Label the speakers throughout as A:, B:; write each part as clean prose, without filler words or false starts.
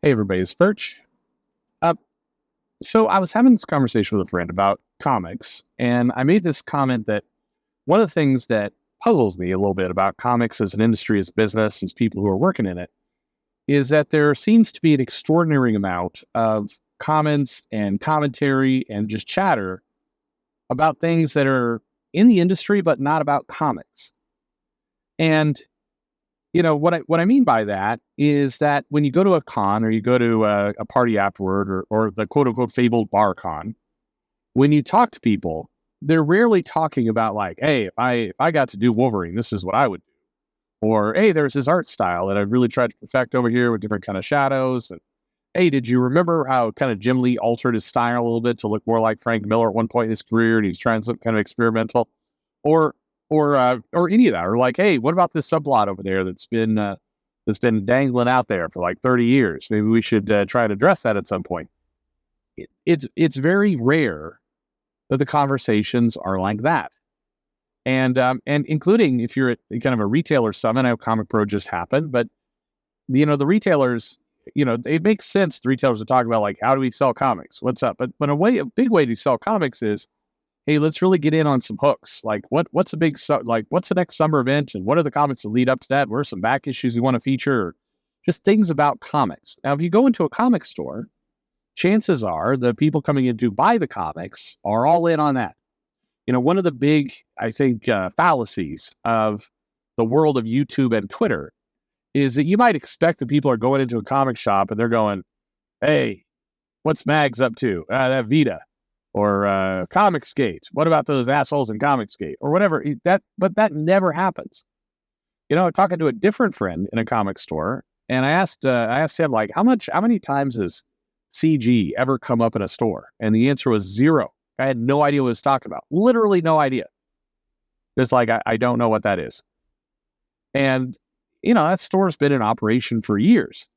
A: Hey everybody, it's Perch. Uh, so I was having this conversation with a friend about comics, and I made this comment that one of the things that puzzles me a little bit about comics as an industry, as a business, as people who are working in it, is that there seems to be an extraordinary amount of comments and commentary and just chatter about things that are in the industry, but not about comics. And what I mean by that is that when you go to a con or you go to a party afterward or the quote unquote fabled bar con, when you talk to people, they're rarely talking about like, hey, if I got to do Wolverine, this is what I would do. Or hey, there's this art style that I've really tried to perfect over here with different kind of shadows. And hey, did you remember how kind of Jim Lee altered his style a little bit to look more like Frank Miller at one point in his career, and he's trying something kind of experimental? Or or any of that, or like, hey, what about this subplot over there that's been dangling out there for like 30 years? Maybe we should try and address that at some point. It's very rare that the conversations are like that, and including if you're at kind of a retailer summit. I know Comic Pro just happened, but the retailers, it makes sense. The retailers are talking about like, how do we sell comics? What's up? But a big way to sell comics is, hey, let's really get in on some hooks. Like what's a big what's the next summer event, and what are the comics that lead up to that? What are some back issues we want to feature? Or just things about comics. Now, if you go into a comic store, chances are the people coming in to buy the comics are all in on that. One of the big, I think, fallacies of the world of YouTube and Twitter is that you might expect that people are going into a comic shop and they're going, hey, what's Mags up to? That Vita. Or Comicsgate. What about those assholes in Comicsgate? Or whatever. But that never happens. I'm talking to a different friend in a comic store, and I asked him, like, how many times has CG ever come up in a store? And the answer was zero. I had no idea what he was talking about. Literally no idea. It's like, I don't know what that is. And, that store's been in operation for years.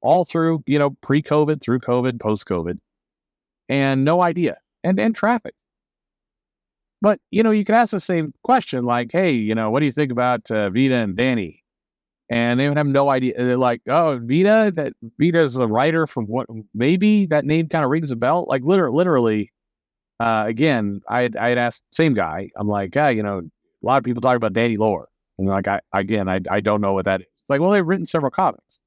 A: All through, pre-COVID, through COVID, post-COVID. And no idea, and traffic. But, you can ask the same question, like, hey, what do you think about Vita and Danny? And they would have no idea. They're like, oh, Vita's a writer from what, maybe that name kind of rings a bell. Like literally, again, I'd asked the same guy. I'm like, a lot of people talk about Danny Lore. And like, I don't know what that is. It's like, well, they've written several comics.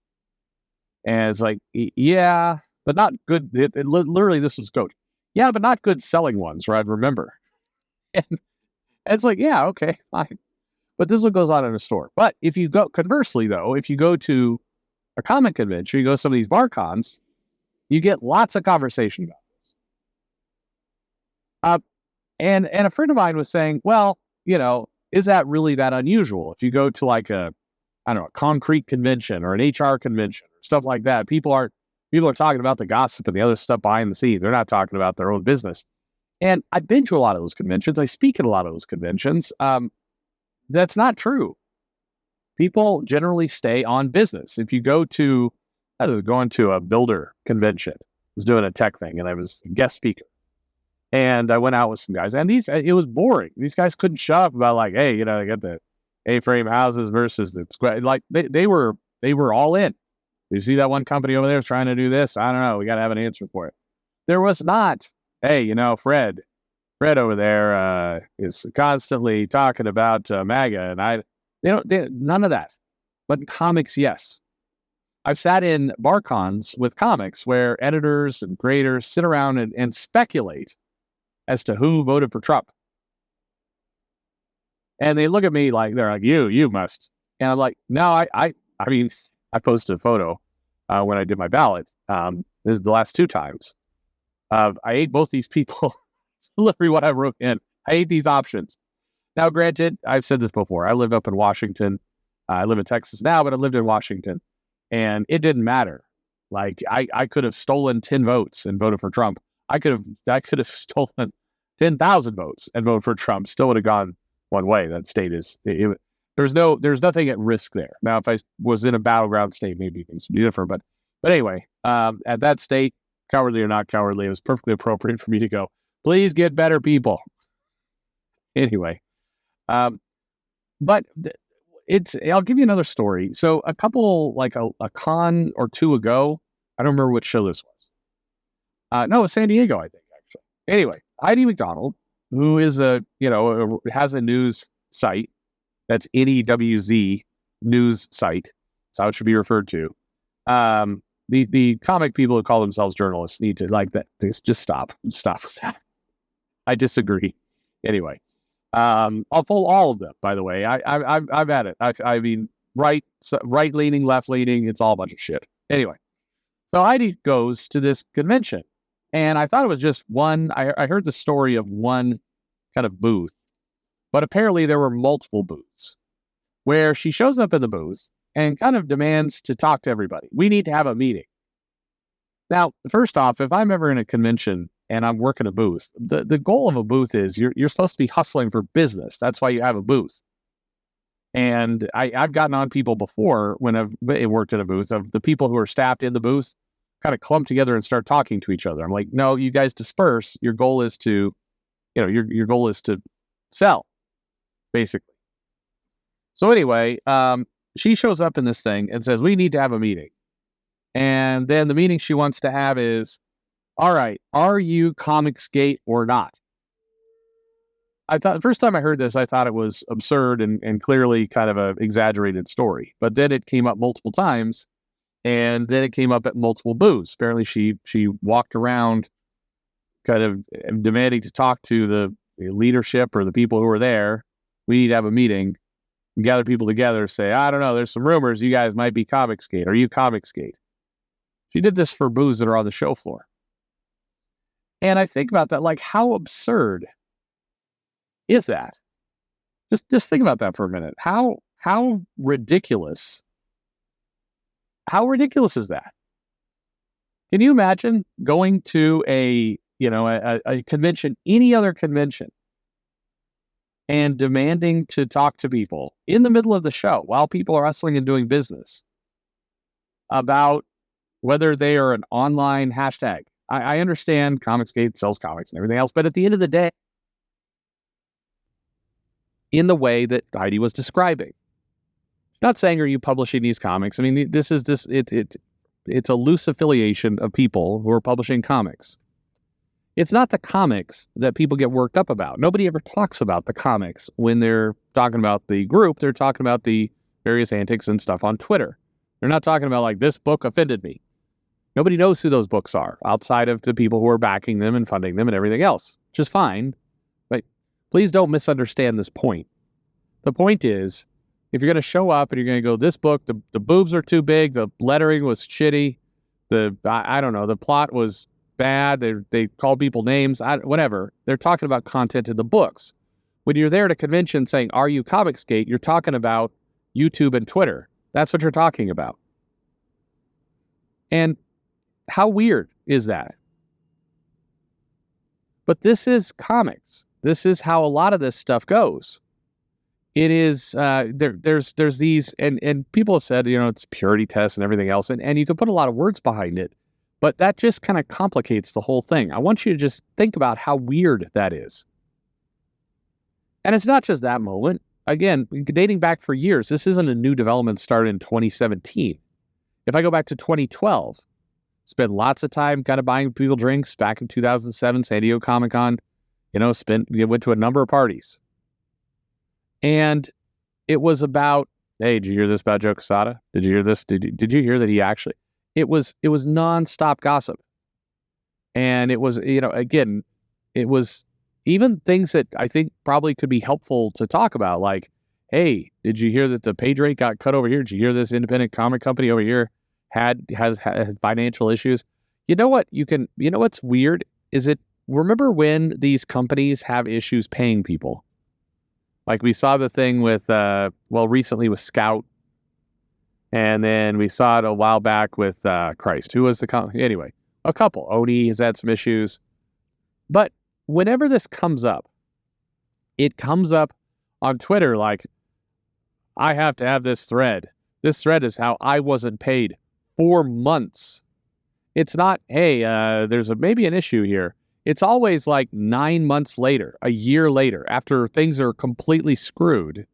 A: And it's like, yeah, but not good. Literally, this is code. Yeah, but not good selling ones, right? Remember. And it's like, yeah, okay, fine. But this is what goes on in a store. But if you go, conversely, though, if you go to a comic convention, you go to some of these bar cons, you get lots of conversation about this. And a friend of mine was saying, well, is that really that unusual? If you go to like a concrete convention or an HR convention or stuff like that, people are talking about the gossip and the other stuff behind the scenes. They're not talking about their own business. And I've been to a lot of those conventions. I speak at a lot of those conventions. That's not true. People generally stay on business. If you I was going to a builder convention, I was doing a tech thing, and I was a guest speaker. And I went out with some guys, and it was boring. These guys couldn't shut up about like, hey, they got the A-frame houses versus the square. Like they were all in. You see that one company over there trying to do this? I don't know. We got to have an answer for it. There was not, hey, Fred over there is constantly talking about MAGA, and none of that. But in comics, yes. I've sat in bar cons with comics where editors and creators sit around and speculate as to who voted for Trump. And they look at me like, they're like, you must. And I'm like, no, I mean, I posted a photo when I did my ballot. This is the last two times. I ate both these people. Literally what I wrote in. I ate these options. Now, granted, I've said this before. I live up in Washington. I live in Texas now, but I lived in Washington. And it didn't matter. Like, I could have stolen 10 votes and voted for Trump. I could have stolen 10,000 votes and voted for Trump. Still would have gone one way. That state is... There's nothing at risk there. Now, if I was in a battleground state, maybe things would be different. But anyway, at that state, cowardly or not cowardly, it was perfectly appropriate for me to go, please get better people. Anyway, but I'll give you another story. So a couple, like a con or two ago, I don't remember which show this was. No, it was San Diego, I think, actually. Anyway, Heidi McDonald, who is has a news site, that's NEWZ news site. That's how it should be referred to. The comic people who call themselves journalists need to like that. Just stop with that. I disagree. Anyway, I'll pull all of them. By the way, I've had it. I mean, right leaning, left leaning. It's all a bunch of shit. Anyway, so Heidi goes to this convention, and I thought it was just one. I heard the story of one kind of booth, but apparently there were multiple booths where she shows up in the booth and kind of demands to talk to everybody. We need to have a meeting. Now, first off, if I'm ever in a convention and I'm working a booth, the goal of a booth is you're supposed to be hustling for business. That's why you have a booth. And I've gotten on people before when I've worked at a booth of the people who are staffed in the booth kind of clump together and start talking to each other. I'm like, no, you guys disperse. Your goal is to, your goal is to sell, basically. So anyway, she shows up in this thing and says, we need to have a meeting. And then the meeting she wants to have is, all right, are you Comicsgate or not? I thought the first time I heard this, I thought it was absurd and clearly kind of an exaggerated story. But then it came up multiple times, and then it came up at multiple booths. Apparently she walked around kind of demanding to talk to the leadership or the people who were there. We need to have a meeting. Gather people together, say, I don't know, there's some rumors you guys might be Comicsgate. Are you Comicsgate? She did this for booths that are on the show floor. And I think about that, like, how absurd is that? Just think about that for a minute. How ridiculous? How ridiculous is that? Can you imagine going to a convention, any other convention, and demanding to talk to people in the middle of the show while people are hustling and doing business about whether they are an online hashtag? I understand Comicsgate sells comics and everything else, but at the end of the day, in the way that Heidi was describing, not saying, are you publishing these comics? I mean, it's a loose affiliation of people who are publishing comics. It's not the comics that people get worked up about. Nobody ever talks about the comics when they're talking about the group. They're talking about the various antics and stuff on Twitter. They're not talking about, like, this book offended me. Nobody knows who those books are outside of the people who are backing them and funding them and everything else, which is fine. But please don't misunderstand this point. The point is, if you're going to show up and you're going to go, this book, the boobs are too big, the lettering was shitty, I don't know, the plot was bad, they called people names, whatever. They're talking about content in the books. When you're there at a convention saying, are you Comicsgate, you're talking about YouTube and Twitter. That's what you're talking about. And how weird is that? But this is comics. This is how a lot of this stuff goes. It is, there's these, and people have said, it's purity tests and everything else, and you can put a lot of words behind it, but that just kind of complicates the whole thing. I want you to just think about how weird that is. And it's not just that moment. Again, dating back for years, this isn't a new development started in 2017. If I go back to 2012, spent lots of time kind of buying people drinks back in 2007, San Diego Comic-Con, went to a number of parties. And it was about, hey, did you hear this about Joe Quesada? Did you hear this? Did you hear that he actually, it was nonstop gossip. And it was, again, it was even things that I think probably could be helpful to talk about, like, hey, did you hear that the page rate got cut over here? Did you hear this independent comic company over here has financial issues? You know what? What's weird is remember when these companies have issues paying people? Like we saw the thing with, recently with Scout. And then we saw it a while back with, who was anyway, a couple. Oni has had some issues. But whenever this comes up, it comes up on Twitter like, I have to have this thread. This thread is how I wasn't paid 4 months. It's not, hey, there's maybe an issue here. It's always like 9 months later, a year later, after things are completely screwed.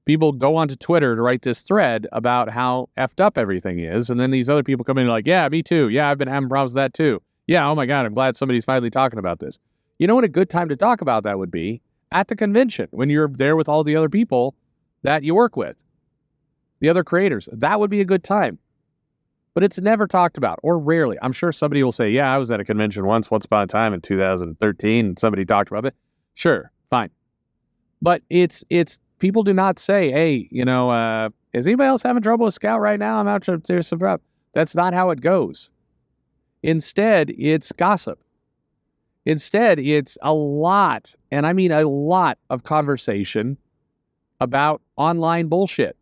A: people go onto Twitter to write this thread about how effed up everything is. And then these other people come in and like, yeah, me too. Yeah, I've been having problems with that too. Yeah, oh my God, I'm glad somebody's finally talking about this. You know what a good time to talk about that would be? At the convention, when you're there with all the other people that you work with, the other creators. That would be a good time. But it's never talked about, or rarely. I'm sure somebody will say, yeah, I was at a convention once upon a time in 2013, and somebody talked about it. Sure, fine. But it's people do not say, hey, is anybody else having trouble with Scout right now? I'm out to there's some problem. That's not how it goes. Instead, it's gossip. Instead, it's a lot, and I mean a lot of conversation about online bullshit.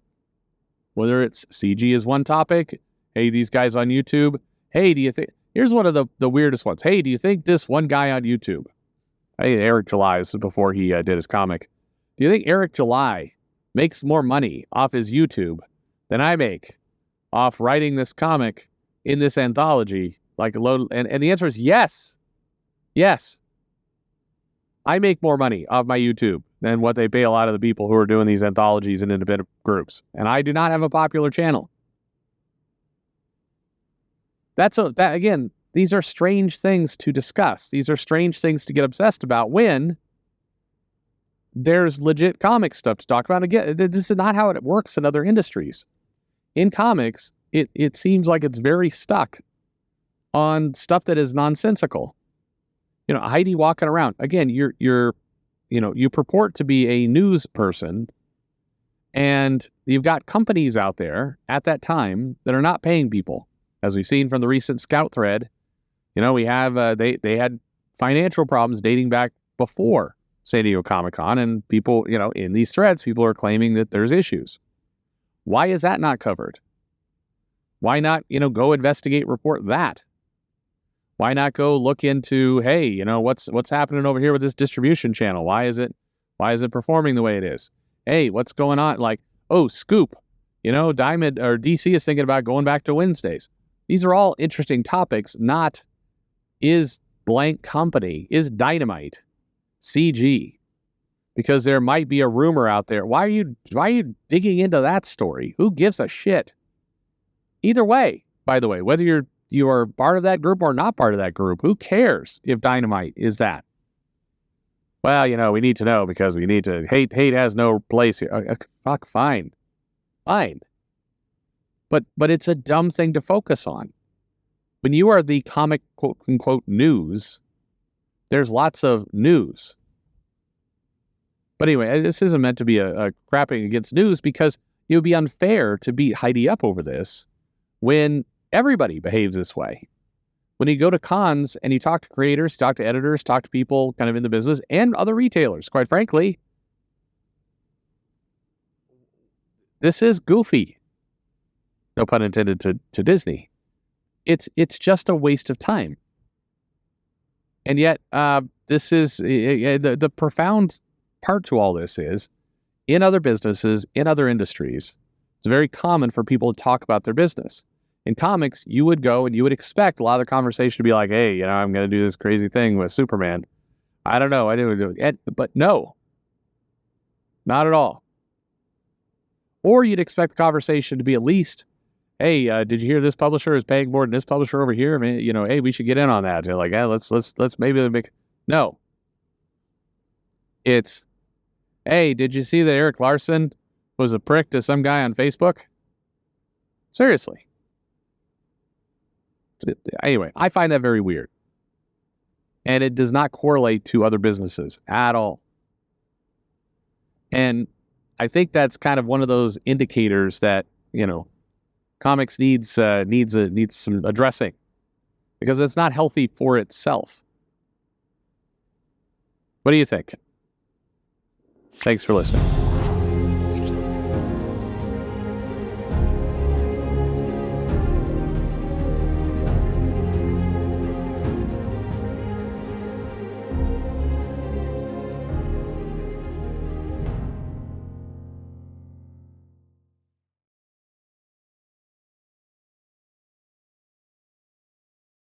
A: Whether it's CG is one topic. Hey, these guys on YouTube. Hey, do you think... Here's one of the weirdest ones. Hey, do you think this one guy on YouTube... Hey, Eric July, this is before he did his comic. Do you think Eric July makes more money off his YouTube than I make off writing this comic in this anthology? And the answer is yes. Yes. I make more money off my YouTube than what they pay a lot of the people who are doing these anthologies and independent groups. And I do not have a popular channel. Again, these are strange things to discuss. These are strange things to get obsessed about when there's legit comic stuff to talk about. Again, this is not how it works in other industries. In comics, it seems like it's very stuck on stuff that is nonsensical. Heidi walking around. Again, you purport to be a news person, and you've got companies out there at that time that are not paying people. As we've seen from the recent Scout thread, we have they had financial problems dating back before San Diego Comic-Con, and people, in these threads, people are claiming that there's issues. Why is that not covered? Why not, go investigate, report that? Why not go look into, hey, what's happening over here with this distribution channel? Why is it performing the way it is? Hey, what's going on? Like, oh, Scoop, Diamond or DC is thinking about going back to Wednesdays. These are all interesting topics, not is blank company, is Dynamite CG? Because there might be a rumor out there. Why are you digging into that story? Who gives a shit? Either way, by the way, whether you are part of that group or not part of that group, who cares if Dynamite is that? Well, we need to know because we need to. Hate has no place here. Fuck, fine. But it's a dumb thing to focus on. When you are the comic quote unquote news, there's lots of news. But anyway, this isn't meant to be a crapping against news because it would be unfair to beat Heidi up over this when everybody behaves this way. When you go to cons and you talk to creators, talk to editors, talk to people kind of in the business and other retailers, quite frankly, this is goofy. No pun intended to Disney. It's just a waste of time. And yet, this is the profound part to all this is, in other businesses, in other industries, it's very common for people to talk about their business. In comics, you would go and you would expect a lot of the conversation to be like, hey, I'm going to do this crazy thing with Superman. I don't know. I didn't do it. But no, not at all. Or you'd expect the conversation to be at least, hey, did you hear this publisher is paying more than this publisher over here? I mean, hey, we should get in on that. They're like, let's maybe make. No. It's, hey, did you see that Eric Larson was a prick to some guy on Facebook? Seriously. Anyway, I find that very weird. And it does not correlate to other businesses at all. And I think that's kind of one of those indicators that, comics needs some addressing because it's not healthy for itself. What do you think? Thanks for listening.